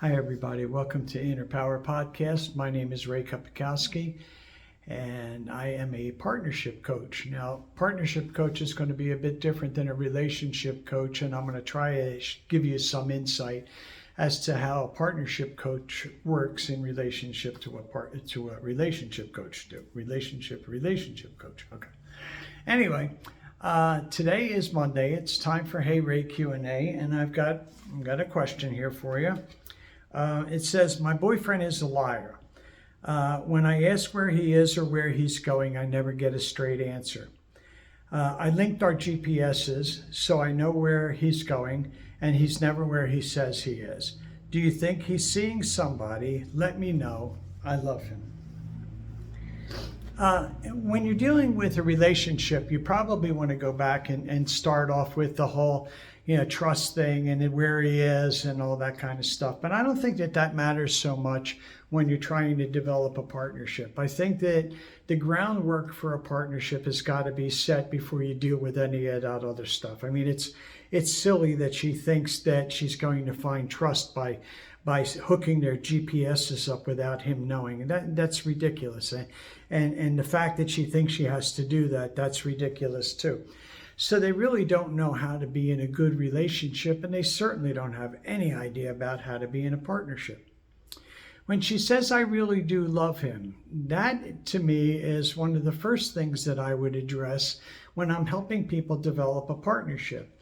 Hi, everybody. Welcome to Inner Power Podcast. My name is Ray Kupikowski, and I am a partnership coach. Now, partnership coach is going to be a bit different than a relationship coach, and I'm going to try to give you some insight as to how a partnership coach works in relationship to a relationship coach do. Relationship coach. Okay. Anyway, today is Monday. It's time for Hey Ray Q&A, and I've got a question here for you. It says, my boyfriend is a liar. When I ask where he is or where he's going, I never get a straight answer. I linked our GPSs so I know where he's going, and he's never where he says he is. Do you think he's seeing somebody? Let me know. I love him. When you're dealing with a relationship, you probably want to go back and start off with the whole trust thing and where he is and all that kind of stuff. But I don't think that matters so much when you're trying to develop a partnership. I think that the groundwork for a partnership has got to be set before you deal with any of that other stuff. I mean, it's silly that she thinks that she's going to find trust by hooking their GPSs up without him knowing. That's ridiculous. And the fact that she thinks she has to do that's ridiculous too. So they really don't know how to be in a good relationship, and they certainly don't have any idea about how to be in a partnership. When she says, I really do love him, that to me is one of the first things that I would address when I'm helping people develop a partnership.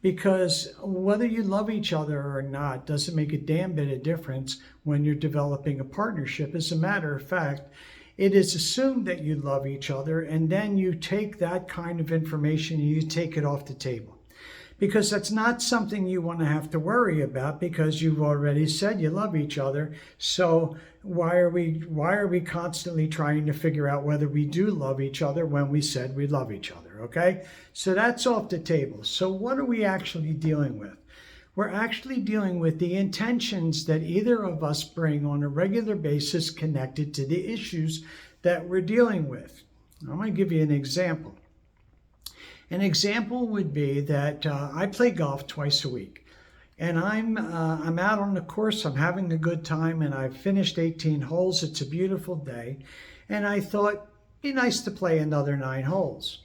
Because whether you love each other or not doesn't make a damn bit of difference when you're developing a partnership. As a matter of fact, it is assumed that you love each other, and then you take that kind of information and you take it off the table. Because that's not something you want to have to worry about, because you've already said you love each other. So why are we constantly trying to figure out whether we do love each other when we said we love each other, okay? So that's off the table. So what are we actually dealing with? We're actually dealing with the intentions that either of us bring on a regular basis connected to the issues that we're dealing with. I'm going to give you an example. An example would be that I play golf twice a week, and I'm out on the course. I'm having a good time, and I've finished 18 holes. It's a beautiful day, and I thought it'd be nice to play another 9 holes.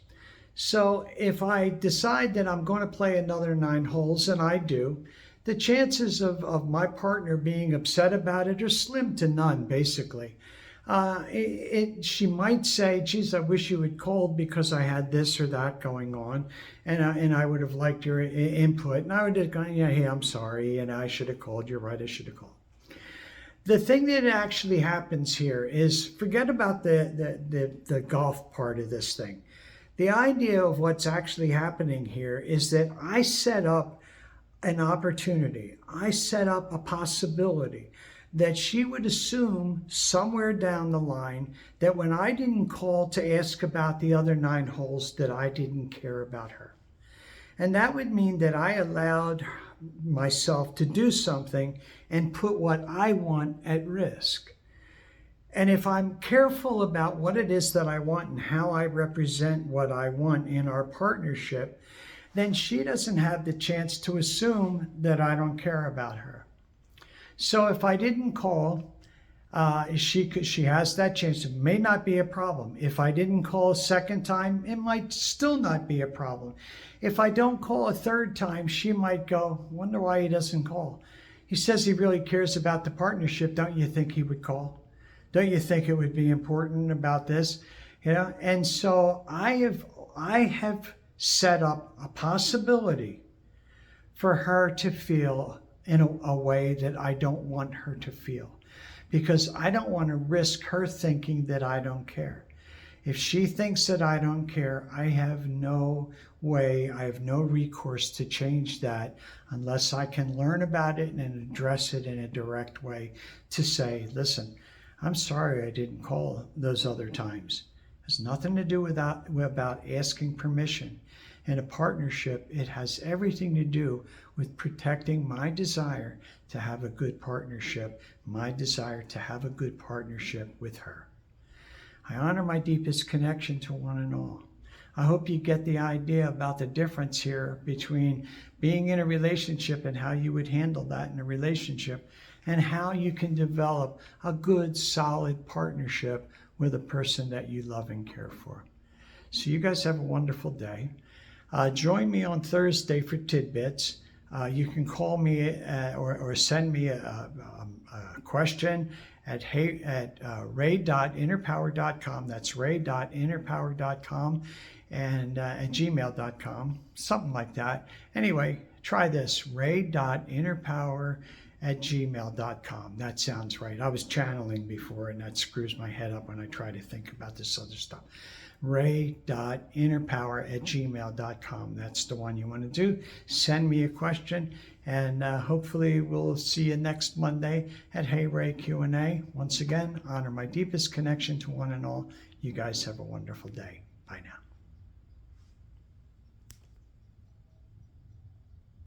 So if I decide that I'm going to play another 9 holes, and I do, the chances of my partner being upset about it are slim to none, basically. She might say, geez, I wish you had called because I had this or that going on, and I would have liked your input. And I would have gone, yeah, hey, I'm sorry, and I should have called. You're right, I should have called. The thing that actually happens here is, forget about the golf part of this thing. The idea of what's actually happening here is that I set up an opportunity. I set up a possibility that she would assume somewhere down the line that when I didn't call to ask about the other 9 holes, that I didn't care about her. And that would mean that I allowed myself to do something and put what I want at risk. And if I'm careful about what it is that I want and how I represent what I want in our partnership, then she doesn't have the chance to assume that I don't care about her. So if I didn't call, she has that chance. It may not be a problem. If I didn't call a second time, it might still not be a problem. If I don't call a third time, she might go, wonder why he doesn't call. He says he really cares about the partnership. Don't you think he would call? Don't you think it would be important about this? And so I have set up a possibility for her to feel in a way that I don't want her to feel, because I don't want to risk her thinking that I don't care. If she thinks that I don't care, I have no way, I have no recourse to change that unless I can learn about it and address it in a direct way to say, listen, I'm sorry I didn't call those other times. It has nothing to do with about asking permission. In a partnership, it has everything to do with protecting my desire to have a good partnership, my desire to have a good partnership with her. I honor my deepest connection to one and all. I hope you get the idea about the difference here between being in a relationship and how you would handle that in a relationship, and how you can develop a good, solid partnership with a person that you love and care for. So you guys have a wonderful day. Join me on Thursday for tidbits. You can call me or send me a question at ray.innerpower.com. That's ray.innerpower.com and at gmail.com, something like that. Anyway, try this, ray.innerpower@gmail.com. That sounds right. I was channeling before, and that screws my head up when I try to think about this other stuff. ray.innerpower@gmail.com. That's the one you want to do. Send me a question, and hopefully we'll see you next Monday at Hey Ray Q&A. Once again, honor my deepest connection to one and all. You guys have a wonderful day. Bye now.